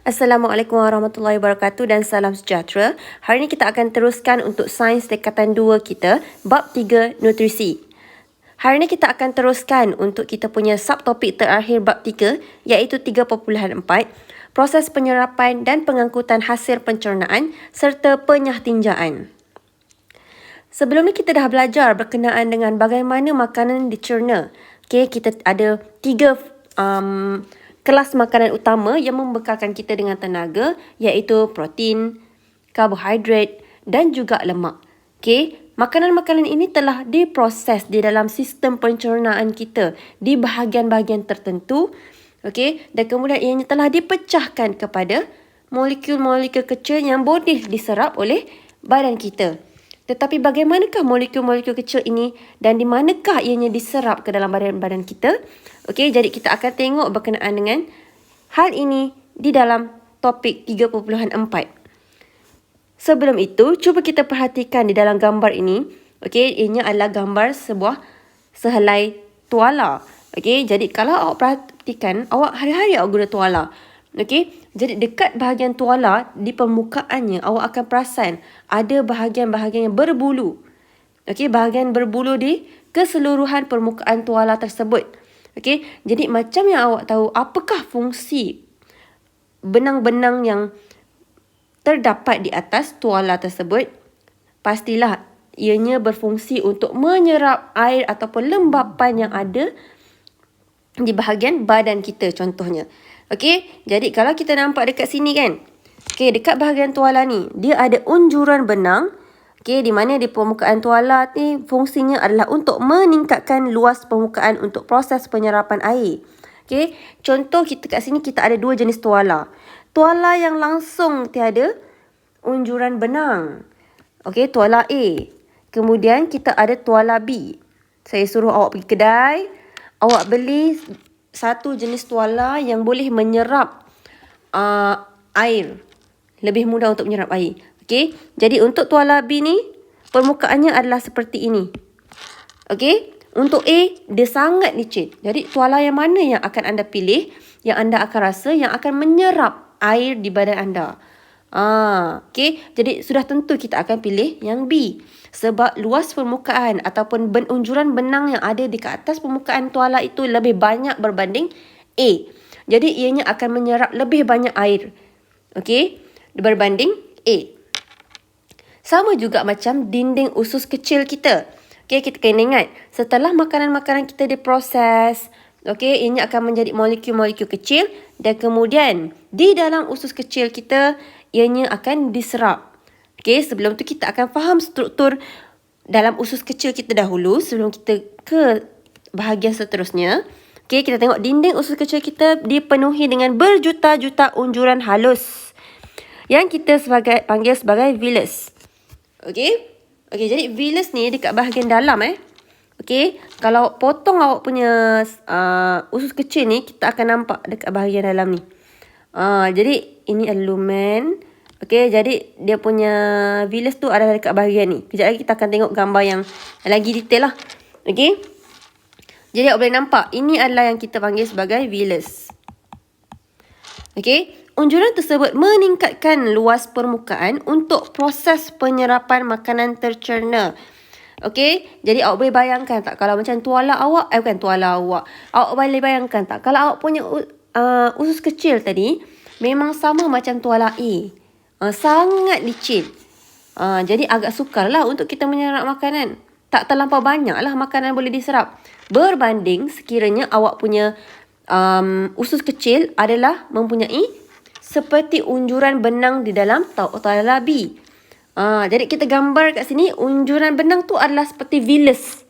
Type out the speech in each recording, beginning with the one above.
Assalamualaikum warahmatullahi wabarakatuh dan salam sejahtera. Hari ini kita akan teruskan untuk sains tingkatan 2 kita, bab 3 nutrisi. Hari ini kita akan teruskan untuk kita punya subtopik terakhir bab 3 iaitu 3.4, proses penyerapan dan pengangkutan hasil pencernaan serta penyahtinjaan. Sebelum ni kita dah belajar berkenaan dengan bagaimana makanan dicerna. Okay, kita ada 3 kelas makanan utama yang membekalkan kita dengan tenaga iaitu protein, karbohidrat dan juga lemak. Okay, makanan-makanan ini telah diproses di dalam sistem pencernaan kita di bahagian-bahagian tertentu. Okay, dan kemudian ianya telah dipecahkan kepada molekul-molekul kecil yang boleh diserap oleh badan kita. Tetapi bagaimanakah molekul-molekul kecil ini dan di manakah ianya diserap ke dalam badan-badan kita? Okey, jadi kita akan tengok berkenaan dengan hal ini di dalam topik 3.4. Sebelum itu, cuba kita perhatikan di dalam gambar ini. Okey, ianya adalah gambar sebuah sehelai tuala. Okey, jadi kalau awak perhatikan, awak hari-hari awak guna tuala. Okey, jadi dekat bahagian tuala di permukaannya awak akan perasan ada bahagian-bahagian yang berbulu. Okey, bahagian berbulu di keseluruhan permukaan tuala tersebut. Okey, jadi macam yang awak tahu apakah fungsi benang-benang yang terdapat di atas tuala tersebut? Pastilah ianya berfungsi untuk menyerap air ataupun lembapan yang ada di bahagian badan kita contohnya. Okey, jadi kalau kita nampak dekat sini kan. Okey, dekat bahagian tuala ni, dia ada unjuran benang. Okey, di mana di permukaan tuala ni fungsinya adalah untuk meningkatkan luas permukaan untuk proses penyerapan air. Okey, contoh kita kat sini kita ada 2 jenis tuala. Tuala yang langsung tiada unjuran benang. Okey, tuala A. Kemudian kita ada tuala B. Saya suruh awak pergi kedai, awak beli satu jenis tuala yang boleh menyerap air. Lebih mudah untuk menyerap air. Okey, jadi untuk tuala B ni, permukaannya adalah seperti ini. Okey, untuk A, dia sangat licin. Jadi tuala yang mana yang akan anda pilih, yang anda akan rasa, yang akan menyerap air di badan anda? Okey, jadi sudah tentu kita akan pilih yang B. Sebab luas permukaan ataupun unjuran benang yang ada di atas permukaan tuala itu lebih banyak berbanding A. Jadi ianya akan menyerap lebih banyak air. Okey, berbanding A. Sama juga macam dinding usus kecil kita. Okey, kita kena ingat, setelah makanan-makanan kita diproses, okey, ianya akan menjadi molekul-molekul kecil dan kemudian di dalam usus kecil kita ianya akan diserap. Okey, sebelum tu kita akan faham struktur dalam usus kecil kita dahulu sebelum kita ke bahagian seterusnya. Okey, kita tengok dinding usus kecil kita dipenuhi dengan berjuta-juta unjuran halus yang kita panggil sebagai villus. Okey. Okey, jadi villus ni dekat bahagian dalam Okey, kalau potong awak punya usus kecil ni, kita akan nampak dekat bahagian dalam ni. Jadi ini adalah lumen. Okey, jadi dia punya villus tu adalah dekat bahagian ni. Kejap lagi kita akan tengok gambar yang lagi detail lah. Okey. Jadi awak boleh nampak, ini adalah yang kita panggil sebagai villus. Okey, unjuran tersebut meningkatkan luas permukaan untuk proses penyerapan makanan tercerna. Okey, jadi awak boleh bayangkan tak kalau macam tuala awak, bukan tuala awak. Awak boleh bayangkan tak kalau awak punya usus kecil tadi memang sama macam tuala A. Sangat licin. Jadi agak sukarlah untuk kita menyerap makanan. Tak terlampau banyaklah makanan boleh diserap. Berbanding sekiranya awak punya usus kecil adalah mempunyai seperti unjuran benang di dalam tuala B. Jadi kita gambar kat sini, unjuran benang tu adalah seperti villus.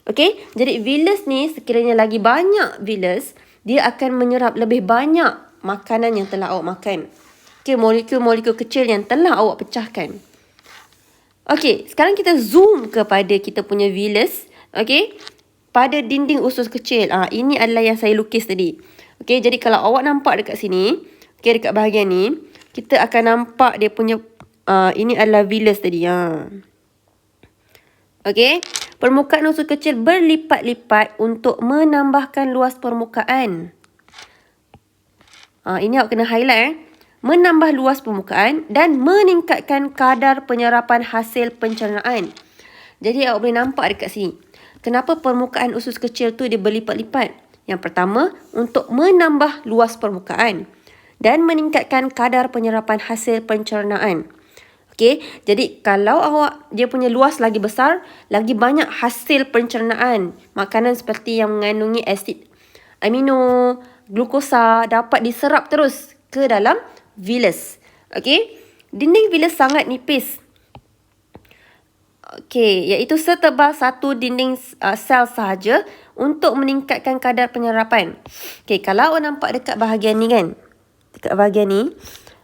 Okey, jadi villus ni sekiranya lagi banyak villus, dia akan menyerap lebih banyak makanan yang telah awak makan. Okey, molekul-molekul kecil yang telah awak pecahkan. Okey, sekarang kita zoom kepada kita punya villus. Okey, pada dinding usus kecil. Ini adalah yang saya lukis tadi. Okey, jadi kalau awak nampak dekat sini, okey, dekat bahagian ni, kita akan nampak dia punya ini adalah villus tadi. Okey, permukaan usus kecil berlipat-lipat untuk menambahkan luas permukaan. Ini awak kena highlight. menambah luas permukaan dan meningkatkan kadar penyerapan hasil pencernaan. Jadi awak boleh nampak dekat sini. Kenapa permukaan usus kecil tu dia berlipat-lipat? Yang pertama, untuk menambah luas permukaan dan meningkatkan kadar penyerapan hasil pencernaan. Okey, jadi kalau awak dia punya luas lagi besar, lagi banyak hasil pencernaan. Makanan seperti yang mengandungi asid amino, glukosa dapat diserap terus ke dalam vilus. Okey, dinding vilus sangat nipis. Okey, iaitu setebal satu dinding sel sahaja untuk meningkatkan kadar penyerapan. Okey, kalau awak nampak dekat bahagian ni kan. Dekat bahagian ni.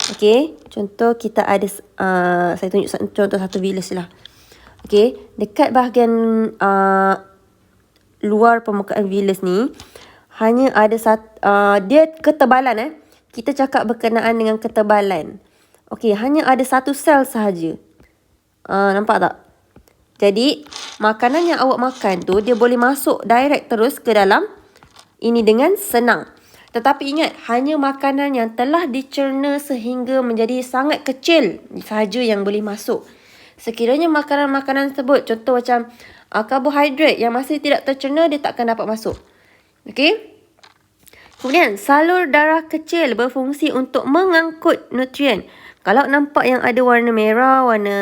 Okey, contoh kita ada, saya tunjuk contoh satu vilus lah. Okey, dekat bahagian luar permukaan vilus ni, hanya ada dia ketebalan Kita cakap berkenaan dengan ketebalan. Okey, hanya ada satu sel sahaja. Nampak tak? Jadi, makanan yang awak makan tu, dia boleh masuk direct terus ke dalam ini dengan senang. Tetapi ingat, hanya makanan yang telah dicerna sehingga menjadi sangat kecil sahaja yang boleh masuk. Sekiranya makanan-makanan tersebut, contoh macam karbohidrat yang masih tidak tercerna, dia takkan dapat masuk. Okey? Kemudian, salur darah kecil berfungsi untuk mengangkut nutrien. Kalau nampak yang ada warna merah, warna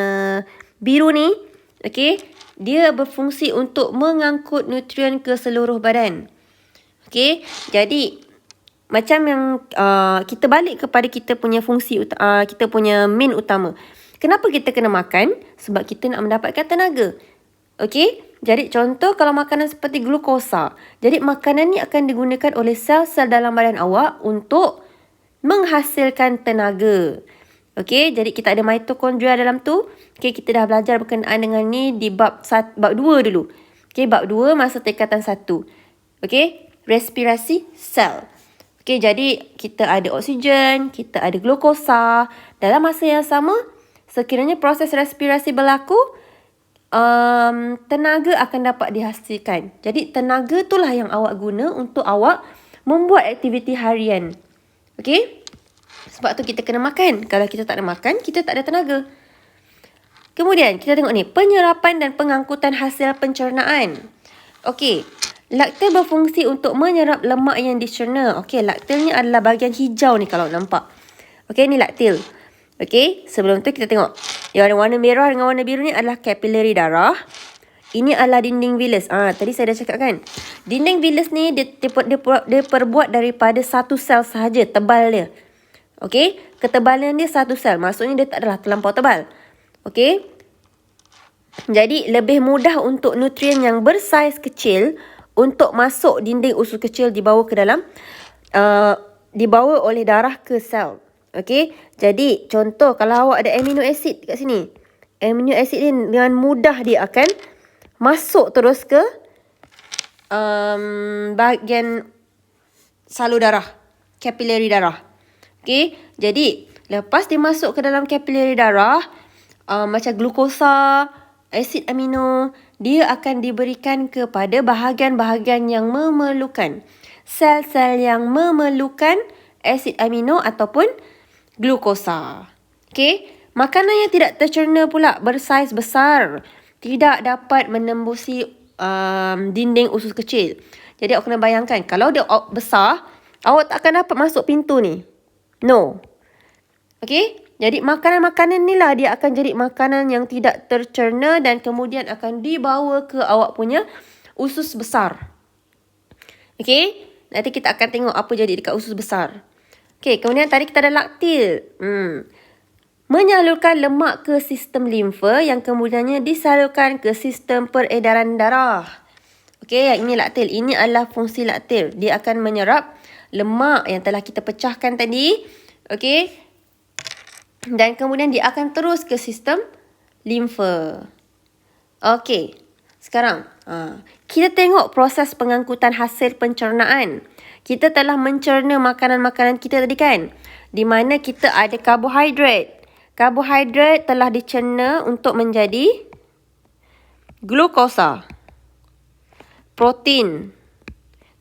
biru ni, okey, dia berfungsi untuk mengangkut nutrien ke seluruh badan. Okey, jadi macam yang kita balik kepada kita punya fungsi, kita punya main utama. Kenapa kita kena makan? Sebab kita nak mendapatkan tenaga. Okey, jadi contoh kalau makanan seperti glukosa. Jadi makanan ni akan digunakan oleh sel-sel dalam badan awak untuk menghasilkan tenaga. Okey, jadi kita ada mitokondria dalam tu. Okey, kita dah belajar berkenaan dengan ni di bab 2 dulu. Okey, bab 2 masa tingkatan 1. Okey, respirasi sel. Okey, jadi kita ada oksigen, kita ada glukosa. Dalam masa yang sama, sekiranya proses respirasi berlaku, tenaga akan dapat dihasilkan. Jadi tenaga itulah yang awak guna untuk awak membuat aktiviti harian. Okey? Sebab tu kita kena makan. Kalau kita tak ada makan, kita tak ada tenaga. Kemudian, kita tengok ni. Penyerapan dan pengangkutan hasil pencernaan. Okey. Laktil berfungsi untuk menyerap lemak yang dicerna. Okey, laktil ni adalah bahagian hijau ni kalau nampak. Okey, ni laktil. Okey, sebelum tu kita tengok. Yang warna merah dengan warna biru ni adalah kapilari darah. Ini adalah dinding vilus. Tadi saya dah cakap kan. Dinding vilus ni dia perbuat daripada satu sel sahaja, tebal dia. Okey, ketebalan dia satu sel. Maksudnya dia tak adalah terlampau tebal. Okey. Jadi lebih mudah untuk nutrien yang bersaiz kecil untuk masuk dinding usus kecil dibawa ke dalam dibawa oleh darah ke sel. Okey. Jadi contoh kalau awak ada amino acid kat sini. Amino acid ni dengan mudah dia akan masuk terus ke bahagian salur darah, kapilari darah. Okey, jadi lepas dia masuk ke dalam kapilari darah, macam glukosa, asid amino, dia akan diberikan kepada bahagian-bahagian yang memerlukan. Sel-sel yang memerlukan asid amino ataupun glukosa. Okey, makanan yang tidak tercerna pula bersaiz besar, tidak dapat menembusi dinding usus kecil. Jadi awak kena bayangkan, kalau dia besar, awak tak akan dapat masuk pintu ni. No. Okey? Jadi makanan-makanan ni lah dia akan jadi makanan yang tidak tercerna dan kemudian akan dibawa ke awak punya usus besar. Okey? Nanti kita akan tengok apa jadi dekat usus besar. Okey, kemudian tadi kita ada laktil. Menyalurkan lemak ke sistem limfa yang kemudiannya disalurkan ke sistem peredaran darah. Okey, yang ini laktil. Ini adalah fungsi laktil. Dia akan menyerap lemak yang telah kita pecahkan tadi. Okey. Dan kemudian dia akan terus ke sistem limfa. Okey. Sekarang, kita tengok proses pengangkutan hasil pencernaan. Kita telah mencerna makanan-makanan kita tadi kan? Di mana kita ada karbohidrat. Karbohidrat telah dicerna untuk menjadi glukosa. Protein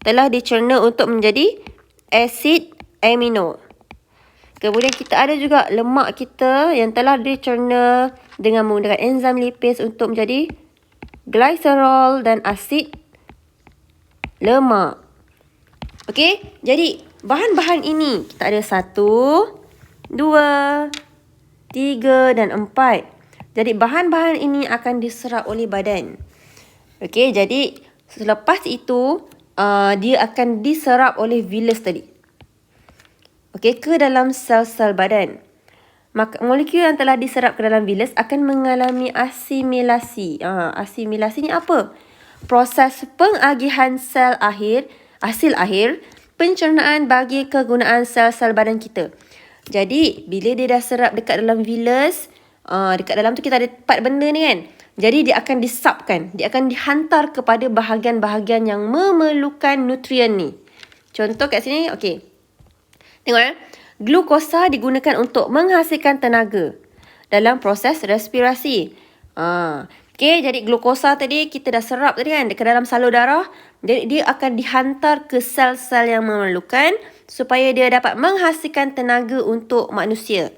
telah dicerna untuk menjadi asid amino. Kemudian kita ada juga lemak kita yang telah dicerna dengan menggunakan enzim lipase untuk menjadi glycerol dan asid lemak. Okey, jadi bahan-bahan ini kita ada 1, 2, 3 dan 4. Jadi bahan-bahan ini akan diserap oleh badan. Okey, jadi selepas itu dia akan diserap oleh villus tadi. Okey, ke dalam sel-sel badan. Maka molekul yang telah diserap ke dalam villus akan mengalami asimilasi. Asimilasi ni apa? Proses pengagihan hasil akhir pencernaan bagi kegunaan sel-sel badan kita. Jadi, bila dia dah serap dekat dalam villus, dekat dalam tu kita ada 4 benda ni kan. Jadi, dia akan disapkan. Dia akan dihantar kepada bahagian-bahagian yang memerlukan nutrien ni. Contoh kat sini, okey. Tengok ya. Glukosa digunakan untuk menghasilkan tenaga dalam proses respirasi. Okey, jadi glukosa tadi kita dah serap tadi kan dekat dalam salur darah. Jadi dia akan dihantar ke sel-sel yang memerlukan supaya dia dapat menghasilkan tenaga untuk manusia.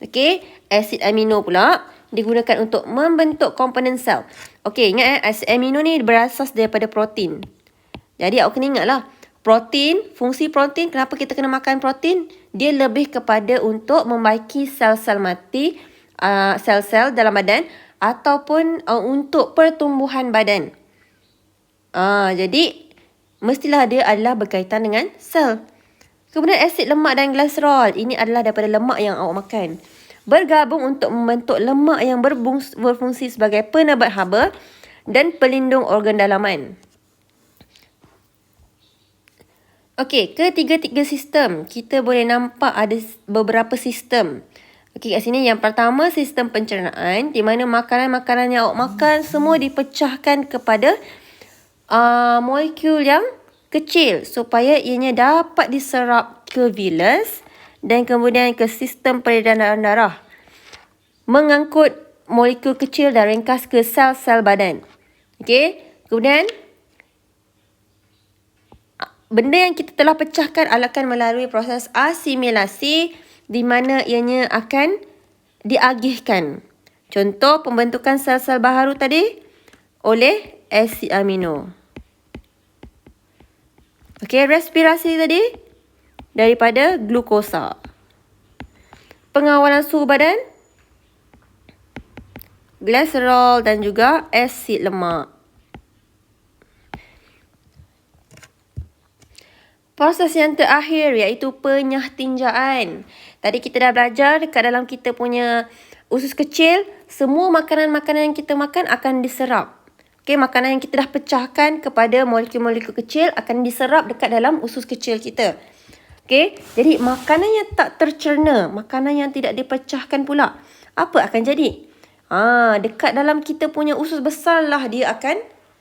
Okey, asid amino pula digunakan untuk membentuk komponen sel. Okey, ingat asid amino ni berasas daripada protein. Jadi awak kena ingatlah. Protein, fungsi protein, kenapa kita kena makan protein? Dia lebih kepada untuk membaiki sel-sel mati, sel-sel dalam badan ataupun untuk pertumbuhan badan. Jadi, mestilah dia adalah berkaitan dengan sel. Kemudian asid lemak dan glycerol. Ini adalah daripada lemak yang awak makan. Bergabung untuk membentuk lemak yang berfungsi sebagai penebat haba dan pelindung organ dalaman. Okey, ketiga-tiga sistem. Kita boleh nampak ada beberapa sistem. Okey, kat sini yang pertama sistem pencernaan di mana makanan-makanan yang awak makan semua dipecahkan kepada molekul yang kecil supaya ianya dapat diserap ke villus dan kemudian ke sistem peredaran darah. Mengangkut molekul kecil dan ringkas ke sel-sel badan. Okey, kemudian benda yang kita telah pecahkan akan melalui proses asimilasi di mana ianya akan diagihkan. Contoh pembentukan sel-sel baharu tadi oleh asid amino. Okey, respirasi tadi daripada glukosa. Pengawalan suhu badan, glycerol dan juga asid lemak. Proses yang terakhir iaitu penyahtinjaan. Tadi kita dah belajar dekat dalam kita punya usus kecil, semua makanan-makanan yang kita makan akan diserap. Okey, makanan yang kita dah pecahkan kepada molekul-molekul kecil akan diserap dekat dalam usus kecil kita. Okey, jadi makanan yang tak tercerna, makanan yang tidak dipecahkan pula, apa akan jadi? Dekat dalam kita punya usus besar lah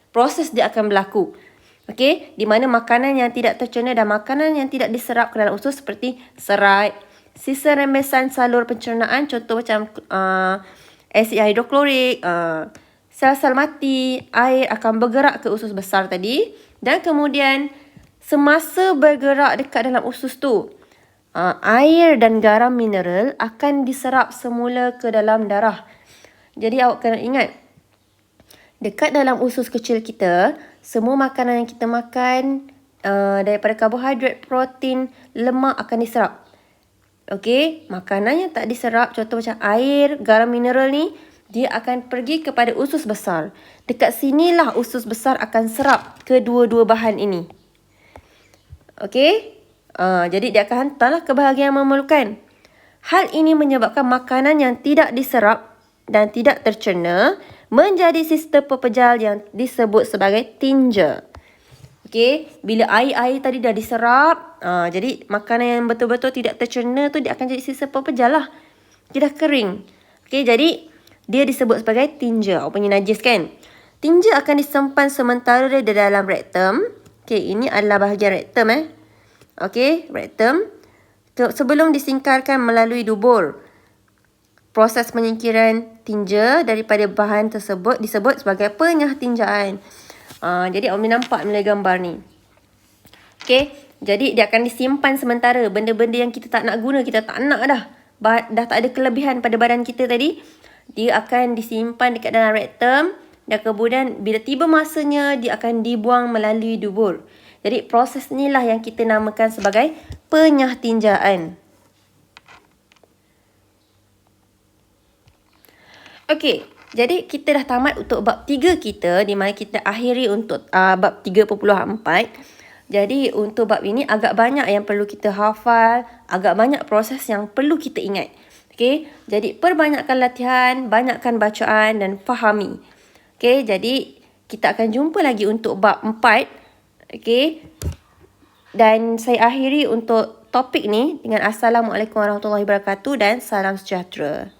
proses dia akan berlaku. Okey, di mana makanan yang tidak tercerna dan makanan yang tidak diserap ke dalam usus seperti serat, sisa rembesan salur pencernaan, contoh macam asid hidroklorik, sel-sel mati, air akan bergerak ke usus besar tadi dan kemudian semasa bergerak dekat dalam usus tu, air dan garam mineral akan diserap semula ke dalam darah. Jadi awak kena ingat, dekat dalam usus kecil kita, semua makanan yang kita makan daripada karbohidrat, protein, lemak akan diserap. Okey, makanan yang tak diserap, contoh macam air, garam mineral ni, dia akan pergi kepada usus besar. Dekat sinilah usus besar akan serap kedua-dua bahan ini. Okey, jadi dia akan hantarlah ke bahagian yang memerlukan. Hal ini menyebabkan makanan yang tidak diserap dan tidak tercerna menjadi sistem pepejal yang disebut sebagai tinja. Okey, bila air-air tadi dah diserap, jadi makanan yang betul-betul tidak tercerna tu dia akan jadi sistem pepejal lah. Dia dah kering. Okey, jadi dia disebut sebagai tinja. Awak punya najis kan? Tinja akan disimpan sementara di dalam rektum. Okey, ini adalah bahagian rektum Okey, rektum. Sebelum disingkarkan melalui dubur. Proses penyingkiran tinja daripada bahan tersebut disebut sebagai penyahtinjaan. Jadi awak boleh nampak nilai gambar ni. Okey, Jadi dia akan disimpan sementara. Benda-benda yang kita tak nak guna, kita tak nak dah. Dah tak ada kelebihan pada badan kita tadi. Dia akan disimpan dekat dalam rektum. Dan kemudian bila tiba masanya, dia akan dibuang melalui dubur. Jadi proses inilah yang kita namakan sebagai penyah tinjaan. Okey, jadi kita dah tamat untuk bab 3 kita, di mana kita akhiri untuk bab 3.4. Jadi untuk bab ini agak banyak yang perlu kita hafal, agak banyak proses yang perlu kita ingat. Okey, jadi perbanyakkan latihan, banyakkan bacaan dan fahami. Okey, jadi kita akan jumpa lagi untuk bab 4. Okey. Dan saya akhiri untuk topik ni dengan Assalamualaikum warahmatullahi wabarakatuh dan salam sejahtera.